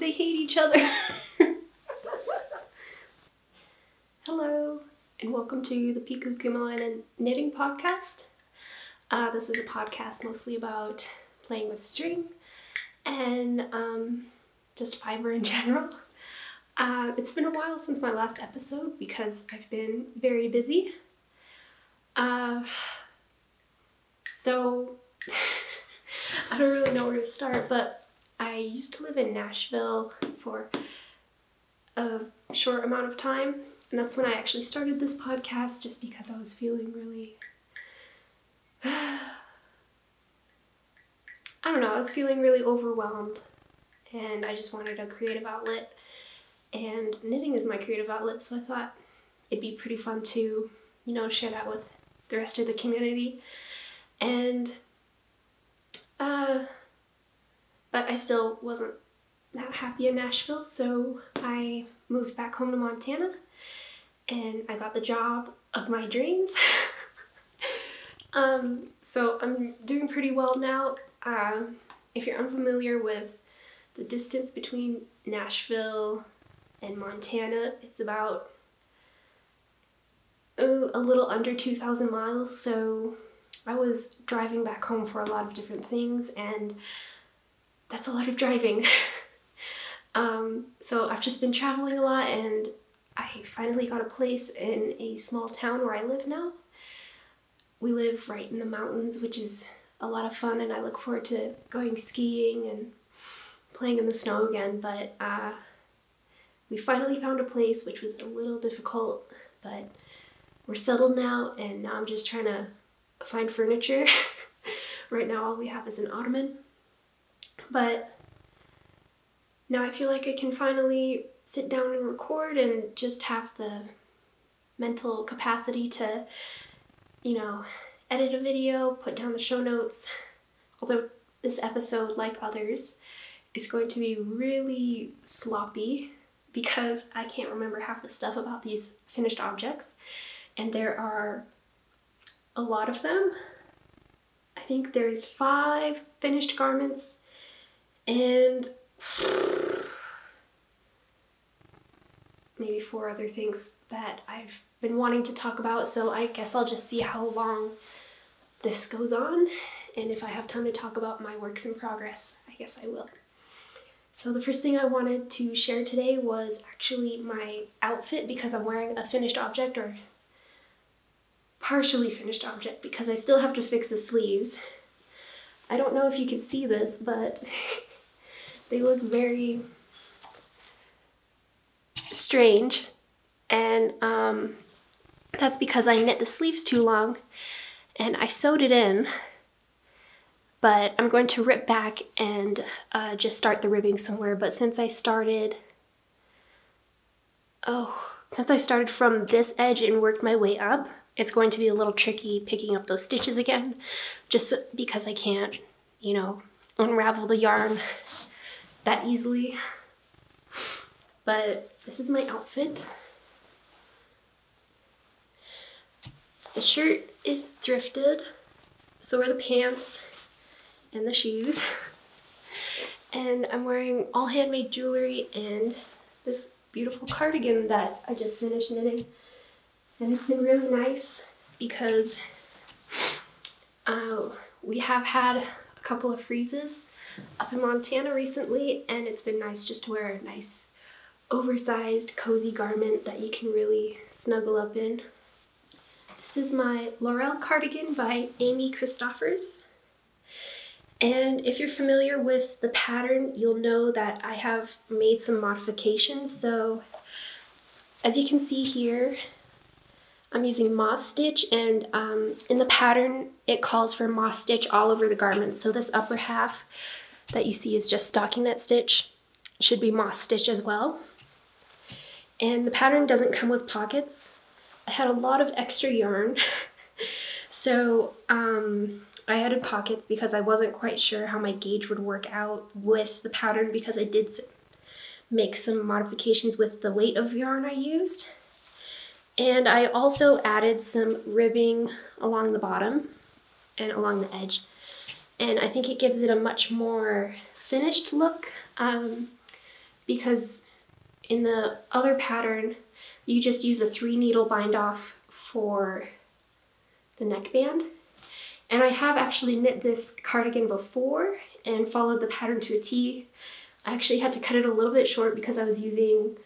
they hate each other. Hello, and welcome to the Pikku Kimalainen knitting podcast. This is a podcast mostly about playing with string and just fiber in general. It's been a while since my last episode because I've been very busy. So I don't really know where to start, but I used to live in Nashville for a short amount of time, and that's when I actually started this podcast, just because I was feeling really I was feeling really overwhelmed, and I just wanted a creative outlet, and knitting is my creative outlet, so I thought it'd be pretty fun to, share that with the rest of the community. And but I still wasn't that happy in Nashville, so I moved back home to Montana, and I got the job of my dreams. So I'm doing pretty well now. If you're unfamiliar with the distance between Nashville and Montana, it's about a little under 2,000 miles, so I was driving back home for a lot of different things, and that's a lot of driving. So I've just been traveling a lot, and I finally got a place in a small town where I live now. We live right in the mountains, which is a lot of fun, and I look forward to going skiing and playing in the snow again, but we finally found a place, which was a little difficult, but we're settled now, and now I'm just trying to find furniture. Right now all we have is an ottoman, but now I feel like I can finally sit down and record and just have the mental capacity to, edit a video, put down the show notes. Although this episode, like others, is going to be really sloppy because I can't remember half the stuff about these finished objects, and there are a lot of them. I think there's 5 finished garments and maybe 4 other things that I've been wanting to talk about, so I guess I'll just see how long this goes on, and if I have time to talk about my works in progress, I guess I will. So the first thing I wanted to share today was actually my outfit, because I'm wearing a finished object, or partially finished object, because I still have to fix the sleeves. I don't know if you can see this, but they look very strange, and that's because I knit the sleeves too long and I sewed it in, but I'm going to rip back and just start the ribbing somewhere. But since I started from this edge and worked my way up, it's going to be a little tricky picking up those stitches again, just because I can't, unravel the yarn that easily. But this is my outfit. The shirt is thrifted, so are the pants and the shoes. And I'm wearing all handmade jewelry and this beautiful cardigan that I just finished knitting. And it's been really nice because we have had a couple of freezes up in Montana recently, and it's been nice just to wear a nice oversized cozy garment that you can really snuggle up in. This is my Laurel Cardigan by Amy Christoffers. And if you're familiar with the pattern, you'll know that I have made some modifications. So as you can see here, I'm using moss stitch, and in the pattern it calls for moss stitch all over the garment. So this upper half that you see is just stockinette stitch. It should be moss stitch as well. And the pattern doesn't come with pockets. I had a lot of extra yarn, so I added pockets because I wasn't quite sure how my gauge would work out with the pattern, because I did make some modifications with the weight of yarn I used. And I also added some ribbing along the bottom and along the edge, and I think it gives it a much more finished look. because in the other pattern, you just use a 3-needle bind off for the neckband. And I have actually knit this cardigan before and followed the pattern to a T. I actually had to cut it a little bit short because I was using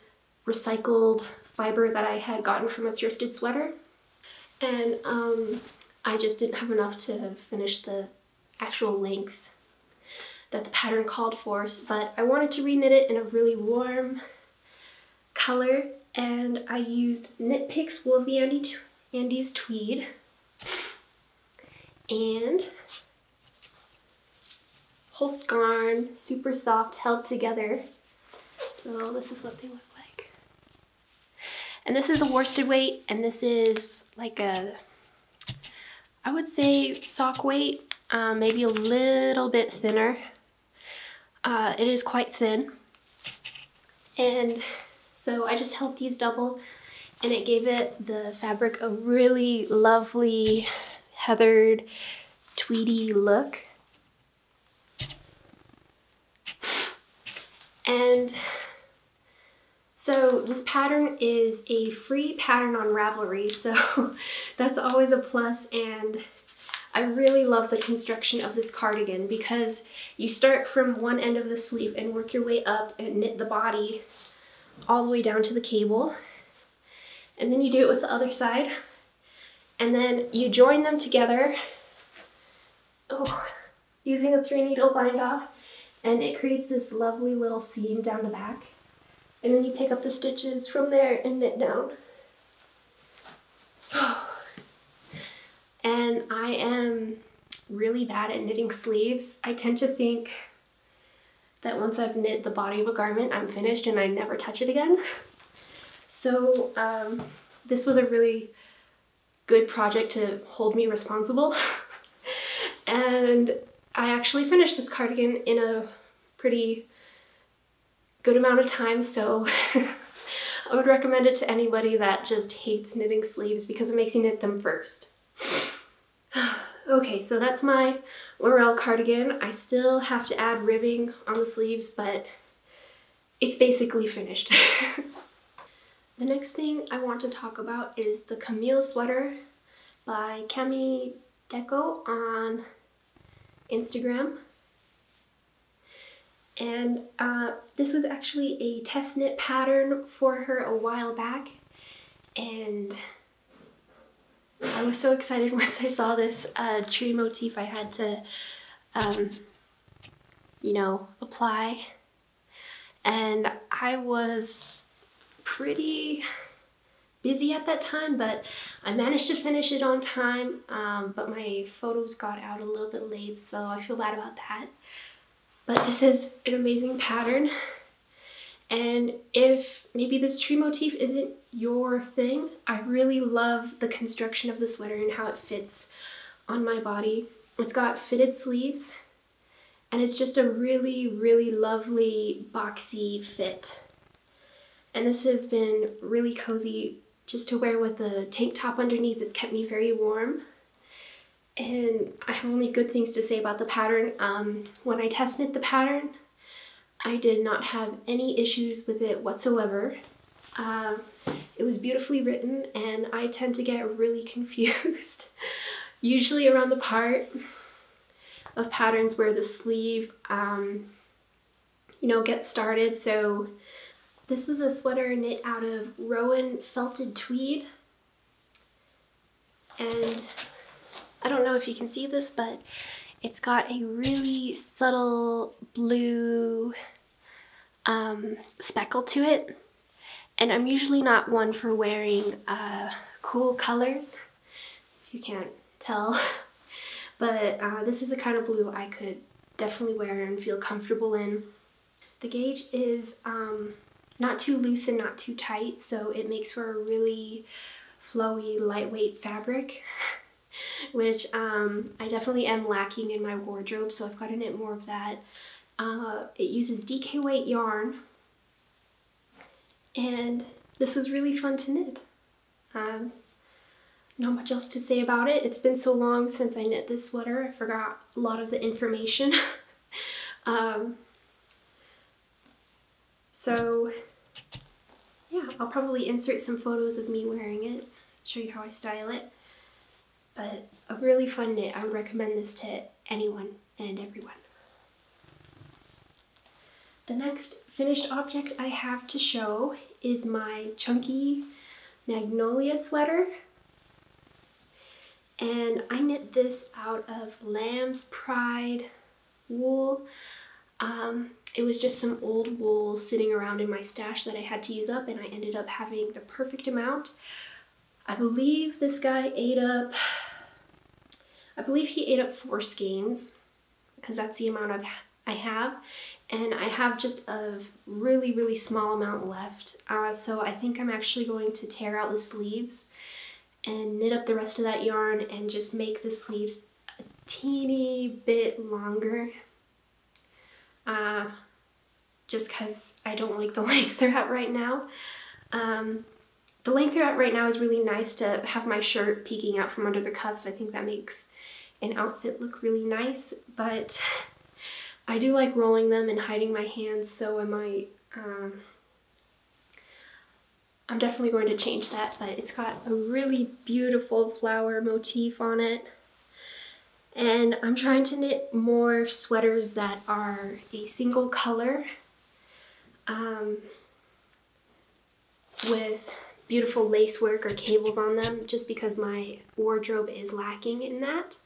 recycled fiber that I had gotten from a thrifted sweater. And I just didn't have enough to finish the actual length that the pattern called for, but I wanted to reknit it in a really warm color, and I used Knit Picks Wool of the Andes Tweed and Holst Garn, super soft, held together. So this is what they look like. And this is a worsted weight, and this is like a, I would say sock weight, maybe a little bit thinner. It is quite thin. And so I just held these double, and it gave it the fabric a really lovely heathered, tweedy look. And so this pattern is a free pattern on Ravelry, so that's always a plus. And I really love the construction of this cardigan because you start from one end of the sleeve and work your way up and knit the body all the way down to the cable. And then you do it with the other side. And then you join them together using a 3-needle bind off, and it creates this lovely little seam down the back. And then you pick up the stitches from there and knit down. And I am really bad at knitting sleeves. I tend to think that once I've knit the body of a garment, I'm finished and I never touch it again. So this was a really good project to hold me responsible. And I actually finished this cardigan in a pretty good amount of time, so I would recommend it to anybody that just hates knitting sleeves because it makes you knit them first. Okay, so that's my Laurel cardigan. I still have to add ribbing on the sleeves, but it's basically finished. The next thing I want to talk about is the Camilla Sweater by Camilla Deco on Instagram. And this was actually a test knit pattern for her a while back, and I was so excited once I saw this tree motif I had to, you know, apply. And I was pretty busy at that time, but I managed to finish it on time, but my photos got out a little bit late, so I feel bad about that. But this is an amazing pattern, and if maybe this tree motif isn't your thing, I really love the construction of the sweater and how it fits on my body. It's got fitted sleeves, and it's just a really, really lovely boxy fit. And this has been really cozy just to wear with a tank top underneath. It's kept me very warm. And I have only good things to say about the pattern. When I test knit the pattern, I did not have any issues with it whatsoever. It was beautifully written, and I tend to get really confused, usually around the part of patterns where the sleeve, you know, gets started. So this was a sweater knit out of Rowan felted tweed, and I don't know if you can see this, but it's got a really subtle blue speckle to it. And I'm usually not one for wearing cool colors, if you can't tell. But this is the kind of blue I could definitely wear and feel comfortable in. The gauge is not too loose and not too tight, so it makes for a really flowy, lightweight fabric. Which I definitely am lacking in my wardrobe, so I've got to knit more of that. It uses DK weight yarn, and this was really fun to knit. Not much else to say about it. It's been so long since I knit this sweater, I forgot a lot of the information. So yeah, I'll probably insert some photos of me wearing it, show you how I style it. But a really fun knit. I would recommend this to anyone and everyone. The next finished object I have to show is my chunky Magnolia Sweater. And I knit this out of lamb's pride wool. It was just some old wool sitting around in my stash that I had to use up, and I ended up having the perfect amount. I believe this guy ate up, I believe he ate up 4 skeins, because that's the amount I have. And I have just a really, really small amount left. So I think I'm actually going to tear out the sleeves and knit up the rest of that yarn and just make the sleeves a teeny bit longer. Just because I don't like the length they're at right now. The length they're at right now is really nice to have my shirt peeking out from under the cuffs. I think that makes an outfit look really nice, but I do like rolling them and hiding my hands, so I might, I'm definitely going to change that, but it's got a really beautiful flower motif on it. And I'm trying to knit more sweaters that are a single color with beautiful lace work or cables on them, just because my wardrobe is lacking in that.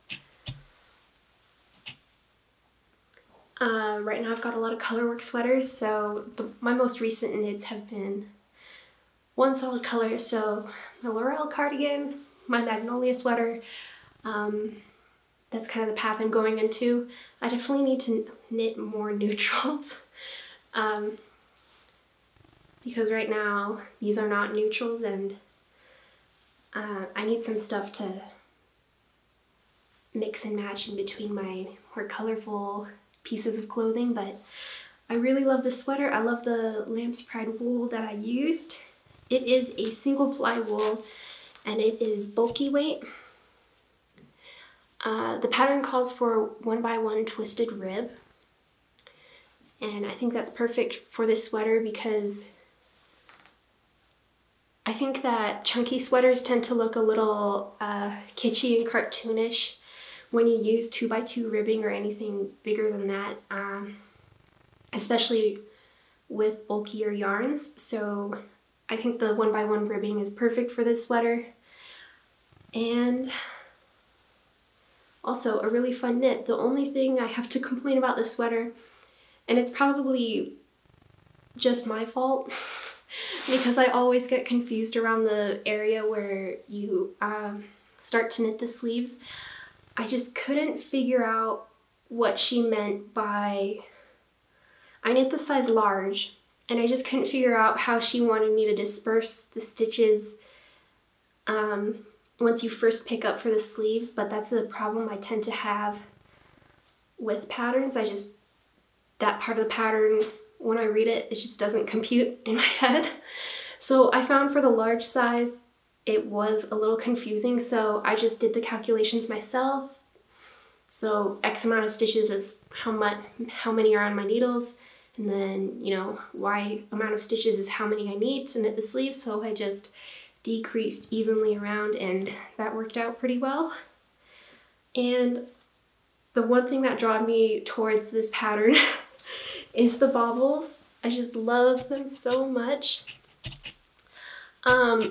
Right now I've got a lot of colorwork sweaters, so my most recent knits have been one solid color, so the Laurel Cardigan, my Magnolia Sweater, that's kind of the path I'm going into. I definitely need to knit more neutrals, because right now these are not neutrals, and I need some stuff to mix and match in between my more colorful pieces of clothing. But I really love this sweater. I love the lamb's pride wool that I used. It is a single ply wool and it is bulky weight. The pattern calls for 1x1 twisted rib, and I think that's perfect for this sweater because I think that chunky sweaters tend to look a little kitschy and cartoonish when you use 2x2 ribbing or anything bigger than that, especially with bulkier yarns. So I think the 1x1 ribbing is perfect for this sweater. And also a really fun knit. The only thing I have to complain about this sweater, and it's probably just my fault, because I always get confused around the area where you start to knit the sleeves. I just couldn't figure out what she meant by, I knit the size large, and I just couldn't figure out how she wanted me to disperse the stitches once you first pick up for the sleeve. But that's the problem I tend to have with patterns. That part of the pattern, when I read it, it just doesn't compute in my head. So I found for the large size, it was a little confusing, so I just did the calculations myself. So X amount of stitches is how many are on my needles, and then, you know, Y amount of stitches is how many I need to knit the sleeve, so I just decreased evenly around, and that worked out pretty well. And the one thing that drew me towards this pattern is the baubles. I just love them so much.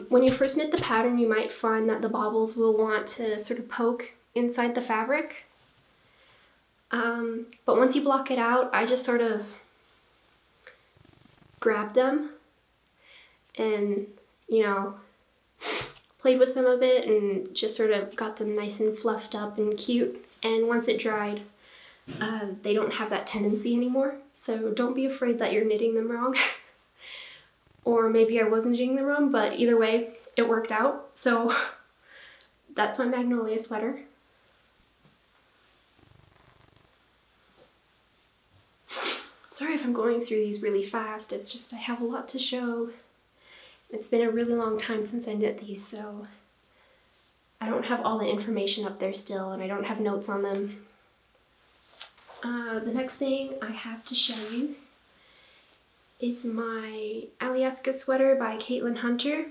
When you first knit the pattern, you might find that the baubles will want to sort of poke inside the fabric. But once you block it out, I just sort of grabbed them and, you know, played with them a bit and just sort of got them nice and fluffed up and cute. And once it dried, they don't have that tendency anymore. So don't be afraid that you're knitting them wrong. Or maybe I wasn't knitting them wrong, but either way, it worked out. So that's my Magnolia Sweater. Sorry if I'm going through these really fast. It's just I have a lot to show. It's been a really long time since I knit these, so I don't have all the information up there still, and I don't have notes on them. The next thing I have to show you is my Alyeska Sweater by Caitlin Hunter.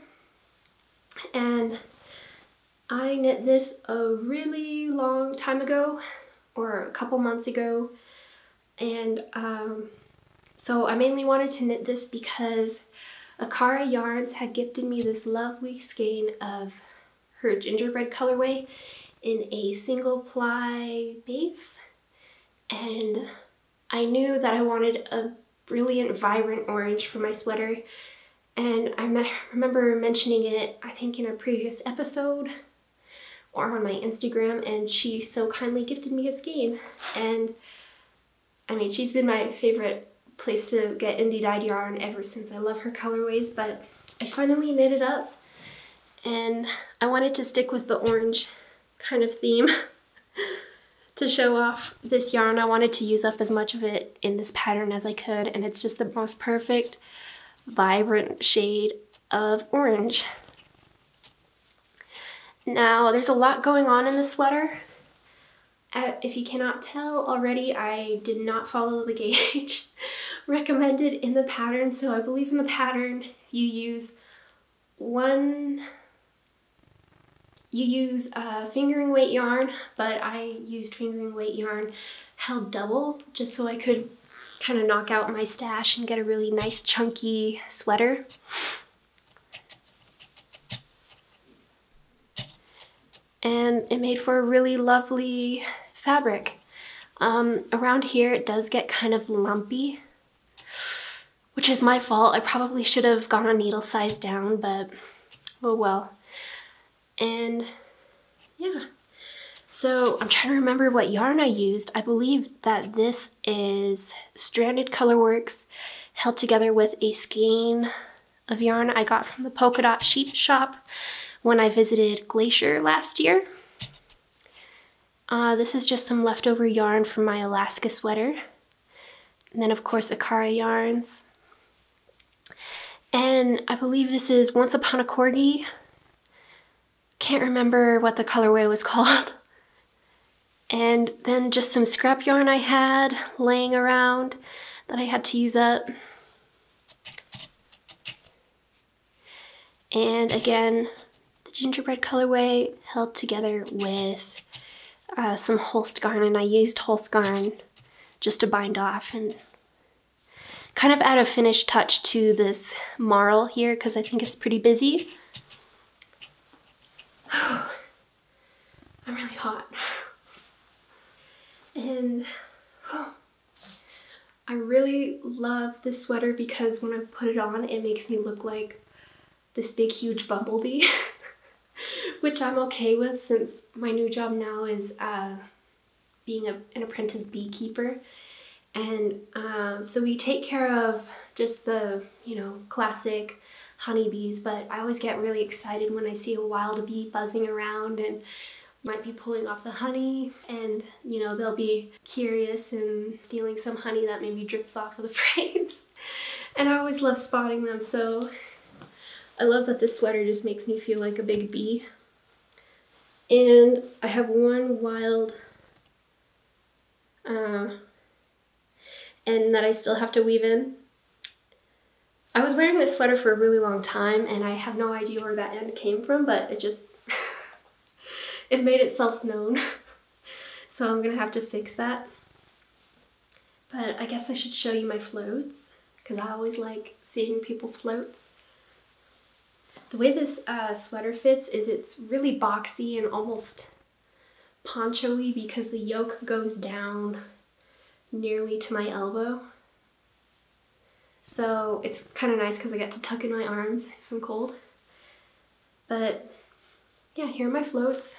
And I knit this a really long time ago, or a couple months ago. And so I mainly wanted to knit this because Akara Yarns had gifted me this lovely skein of her gingerbread colorway in a single ply base. And I knew that I wanted a brilliant, vibrant orange for my sweater. And I remember mentioning it, I think in a previous episode or on my Instagram, and she so kindly gifted me a skein. And I mean, she's been my favorite place to get indie dyed yarn ever since. I love her colorways, but I finally knit it up and I wanted to stick with the orange kind of theme to show off this yarn. I wanted to use up as much of it in this pattern as I could, and it's just the most perfect, vibrant shade of orange. Now, there's a lot going on in the sweater. If you cannot tell already, I did not follow the gauge recommended in the pattern. So I believe in the pattern you use fingering weight yarn, but I used fingering weight yarn held double just so I could kind of knock out my stash and get a really nice chunky sweater. And it made for a really lovely fabric. Around here it does get kind of lumpy, which is my fault. I probably should have gone a needle size down, but oh well. And yeah, so I'm trying to remember what yarn I used. I believe that this is Stranded Colorworks held together with a skein of yarn I got from the Polka Dot Sheep Shop when I visited Glacier last year. This is just some leftover yarn from my Alyeska Sweater. And then of course Akara yarns. And I believe this is Once Upon a Corgi. Can't remember what the colorway was called. And then just some scrap yarn I had laying around that I had to use up. And again, the gingerbread colorway held together with some Holst garn, and I used Holst garn just to bind off and kind of add a finished touch to this marl here because I think it's pretty busy. I'm really hot. And I really love this sweater because when I put it on, it makes me look like this big huge bumblebee, which I'm okay with since my new job now is being an apprentice beekeeper. And so we take care of just the, you know, classic honeybees, but I always get really excited when I see a wild bee buzzing around and might be pulling off the honey, and you know, they'll be curious and stealing some honey that maybe drips off of the frames. And I always love spotting them, so I love that this sweater just makes me feel like a big bee. And I have one wild end that I still have to weave in. I was wearing this sweater for a really long time and I have no idea where that end came from, but it just it made itself known. So I'm gonna have to fix that. But I guess I should show you my floats because I always like seeing people's floats. The way this sweater fits is it's really boxy and almost poncho-y because the yoke goes down nearly to my elbow. So it's kind of nice because I get to tuck in my arms if I'm cold. But yeah, here are my floats.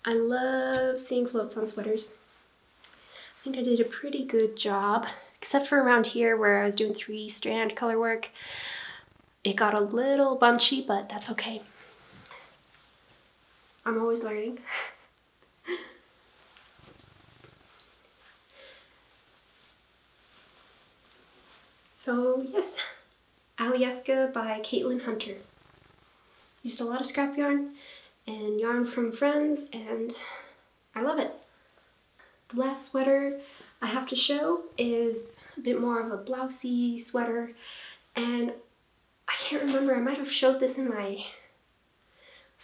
I love seeing floats on sweaters. I think I did a pretty good job, except for around here where I was doing 3-strand color work. It got a little bunchy, but that's okay. I'm always learning. So yes, Alyeska by Caitlin Hunter. Used a lot of scrap yarn and yarn from friends, and I love it. The last sweater I have to show is a bit more of a blousey sweater, and I can't remember, I might have showed this in my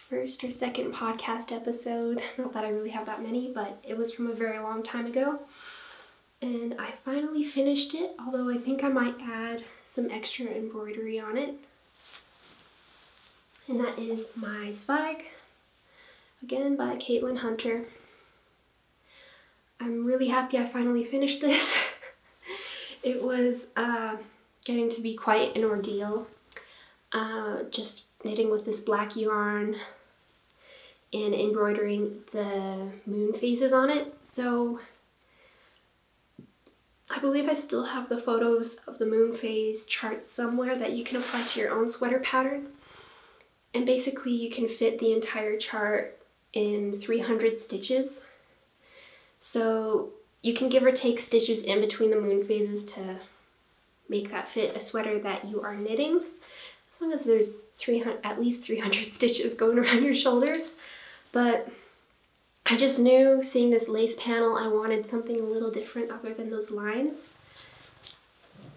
first or second podcast episode. Not that I really have that many, but it was from a very long time ago. And I finally finished it, although I think I might add some extra embroidery on it. And that is my Swag, again by Caitlin Hunter. I'm really happy I finally finished this. It was getting to be quite an ordeal. Just knitting with this black yarn and embroidering the moon phases on it. So I believe I still have the photos of the moon phase charts somewhere that you can apply to your own sweater pattern. And basically you can fit the entire chart in 300 stitches. So you can give or take stitches in between the moon phases to make that fit a sweater that you are knitting, as long as there's at least 300 stitches going around your shoulders. But I just knew, seeing this lace panel, I wanted something a little different other than those lines.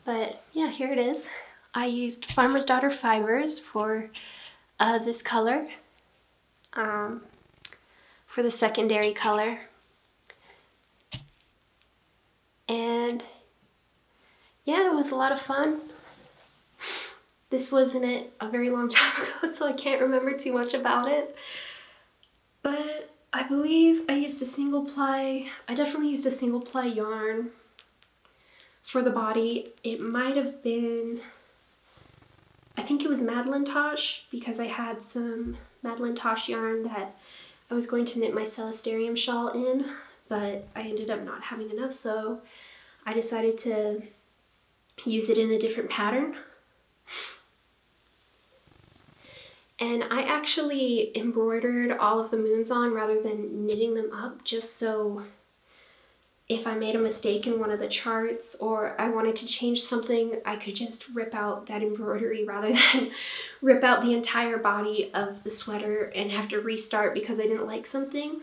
But yeah, here it is. I used Farmer's Daughter fibers for this color, for the secondary color. And yeah, it was a lot of fun. This was in it a very long time ago, so I can't remember too much about it. But I believe I used a single ply, I definitely used a single ply yarn for the body. It might have been, I think it was Madeline Tosh, because I had some Madeline Tosh yarn that I was going to knit my Celesterium shawl in, but I ended up not having enough, so I decided to use it in a different pattern. And I actually embroidered all of the moons on rather than knitting them up, just so if I made a mistake in one of the charts or I wanted to change something, I could just rip out that embroidery rather than rip out the entire body of the sweater and have to restart because I didn't like something.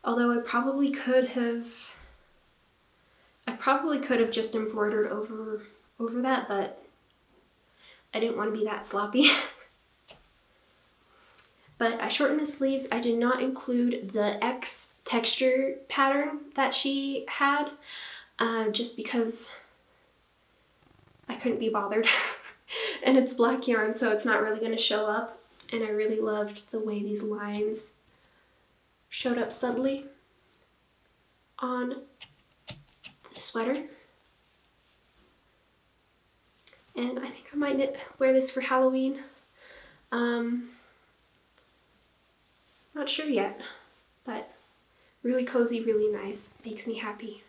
Although I probably could have just embroidered over that, but I didn't want to be that sloppy. But I shortened the sleeves. I did not include the X texture pattern that she had, just because I couldn't be bothered. And it's black yarn, so it's not really going to show up. And I really loved the way these lines showed up subtly on the sweater. And I think I might wear this for Halloween. Not sure yet, but really cozy, really nice. Makes me happy.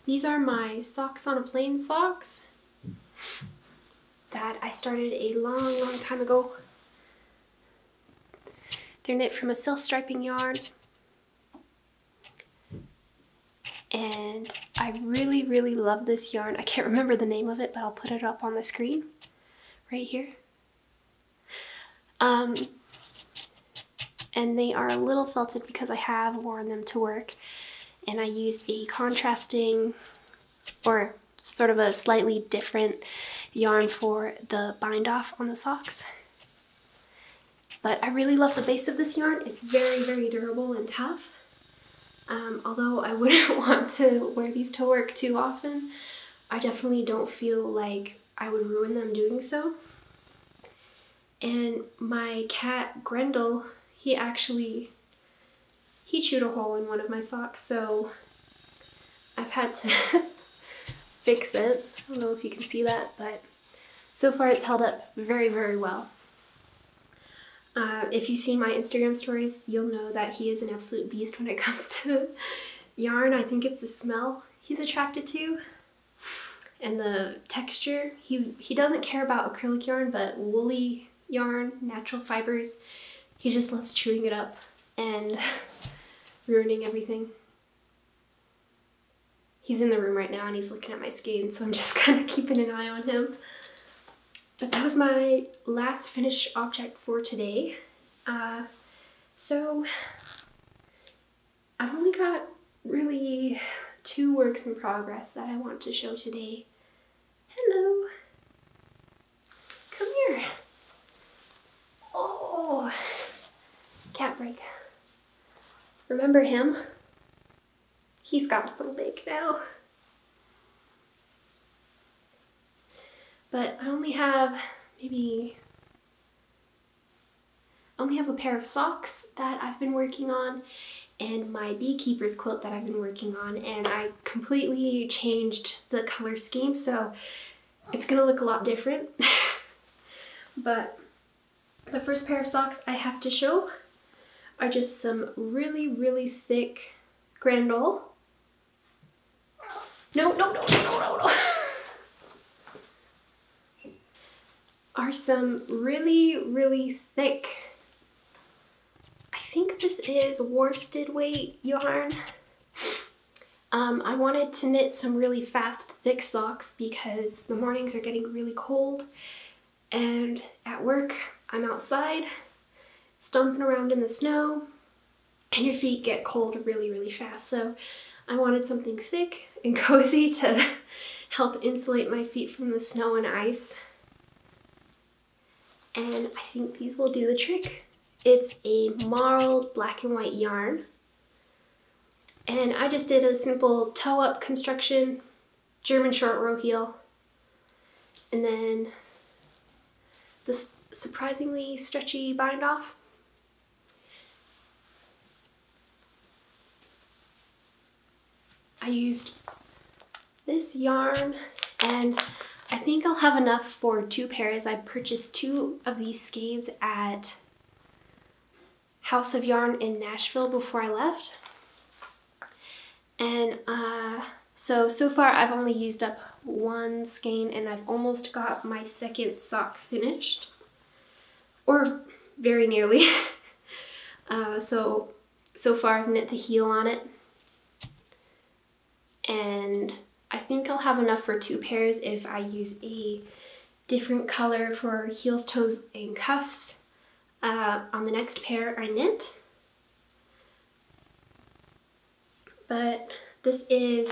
These are my socks on a plain socks that I started a long time ago. They're knit from a self-striping yarn. And I really love this yarn. I can't remember the name of it, but I'll put it up on the screen right here. And they are a little felted because I have worn them to work, and I used a contrasting or sort of a slightly different yarn for the bind off on the socks. But I really love the base of this yarn. It's very durable and tough. Although I wouldn't want to wear these to work too often, I definitely don't feel like I would ruin them doing so. And my cat Grendel, he chewed a hole in one of my socks, so I've had to fix it. I don't know if you can see that, but so far it's held up very well. If you see my Instagram stories, you'll know that he is an absolute beast when it comes to yarn. I think it's the smell he's attracted to and the texture. He doesn't care about acrylic yarn, but woolly yarn, natural fibers, he just loves chewing it up and ruining everything. He's in the room right now and he's looking at my skein, so I'm just kind of keeping an eye on him. But that was my last finished object for today. So I've only got really 2 works in progress that I want to show today. Hello. Come here. Oh, cat break. Remember him? He's got so big now. But I only have a pair of socks that I've been working on and my beekeeper's quilt that I've been working on, and I completely changed the color scheme, so it's gonna look a lot different. But the first pair of socks I have to show are just some really, really thick Grandol. No. Are some really, really thick, I think this is worsted weight yarn. I wanted to knit some really fast, thick socks because the mornings are getting really cold, and at work I'm outside stomping around in the snow and your feet get cold really, really fast. So I wanted something thick and cozy to help insulate my feet from the snow and ice. And I think these will do the trick. It's a marled black and white yarn. And I just did a simple toe-up construction, German short row heel, and then this surprisingly stretchy bind off. I used this yarn, and I think I'll have enough for 2 pairs. I purchased 2 of these skeins at House of Yarn in Nashville before I left. And so far I've only used up 1 skein, and I've almost got my 2nd sock finished, or very nearly. So far I've knit the heel on it, and I think I'll have enough for 2 pairs if I use a different color for heels, toes, and cuffs on the next pair I knit. But this is,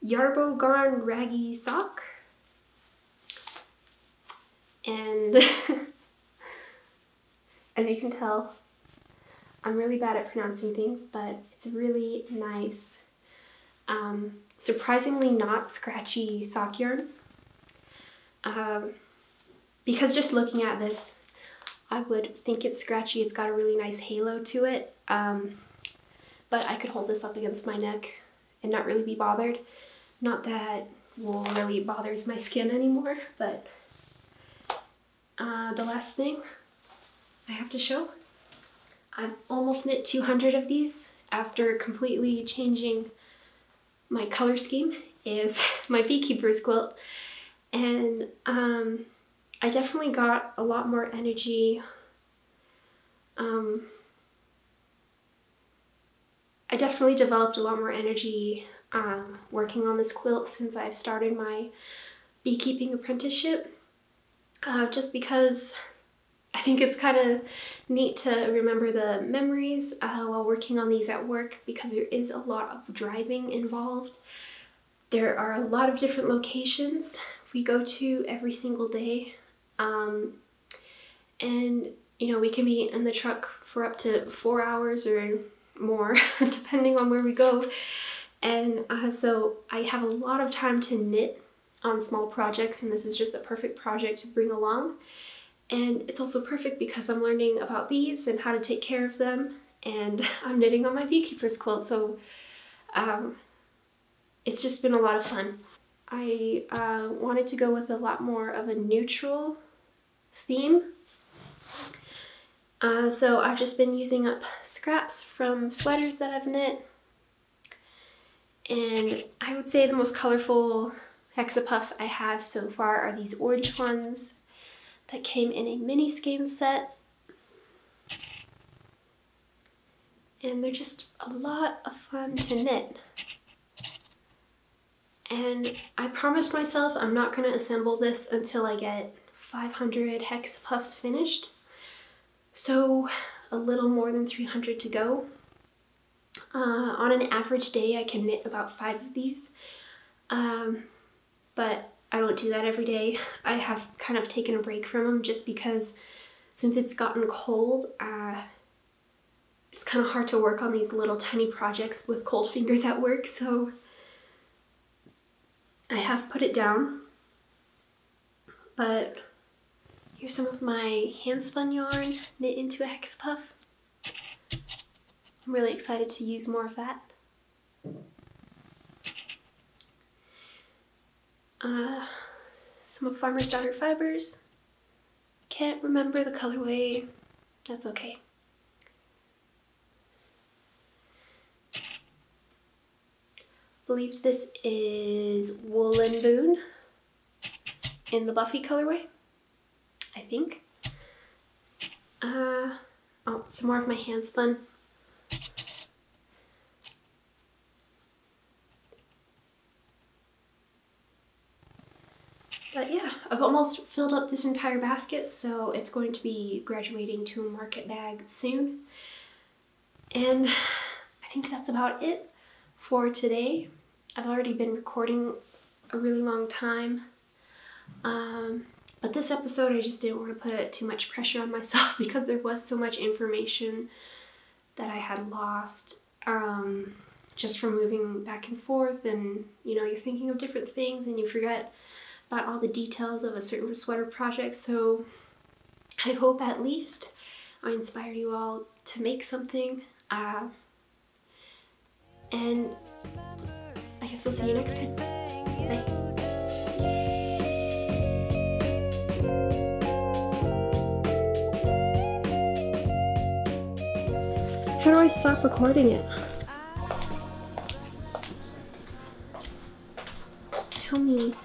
Yarbo Garn Raggy Sock. And as you can tell, I'm really bad at pronouncing things, but it's really nice, surprisingly not scratchy sock yarn. Because just looking at this, I would think it's scratchy. It's got a really nice halo to it, but I could hold this up against my neck and not really be bothered. Not that wool really bothers my skin anymore, but the last thing I have to show, I've almost knit 200 of these after completely changing my color scheme, is my beekeeper's quilt. And I definitely got a lot more energy. I definitely developed a lot more energy working on this quilt since I've started my beekeeping apprenticeship. Just because I think it's kind of neat to remember the memories while working on these at work, because there is a lot of driving involved. There are a lot of different locations we go to every single day. And you know, we can be in the truck for up to 4 hours or more depending on where we go. And so I have a lot of time to knit on small projects, and this is just a perfect project to bring along. And it's also perfect because I'm learning about bees and how to take care of them, and I'm knitting on my beekeeper's quilt, so it's just been a lot of fun. I wanted to go with a lot more of a neutral theme, so I've just been using up scraps from sweaters that I've knit, and I would say the most colorful hexapuffs I have so far are these orange ones that came in a mini skein set, and they're just a lot of fun to knit. And I promised myself I'm not going to assemble this until I get 500 hexapuffs finished. So a little more than 300 to go. On an average day, I can knit about 5 of these, but I don't do that every day. I have kind of taken a break from them just because since it's gotten cold, it's kind of hard to work on these little tiny projects with cold fingers at work, so I have put it down. But here's some of my hand spun yarn knit into a hex puff. I'm really excited to use more of that. Some of Farmer's Daughter fibers. Can't remember the colorway. That's okay. I believe this is Wool and Boon in the Buffy colorway, I think. Oh, some more of my hand spun. But yeah, I've almost filled up this entire basket, so it's going to be graduating to a market bag soon. And I think that's about it for today. I've already been recording a really long time. But this episode I just didn't want to put too much pressure on myself because there was so much information that I had lost just from moving back and forth, and you know, you're thinking of different things and you forget about all the details of a certain sweater project. So I hope at least I inspire you all to make something, and I guess I'll see you next time. Bye. How do I stop recording it? Tell me.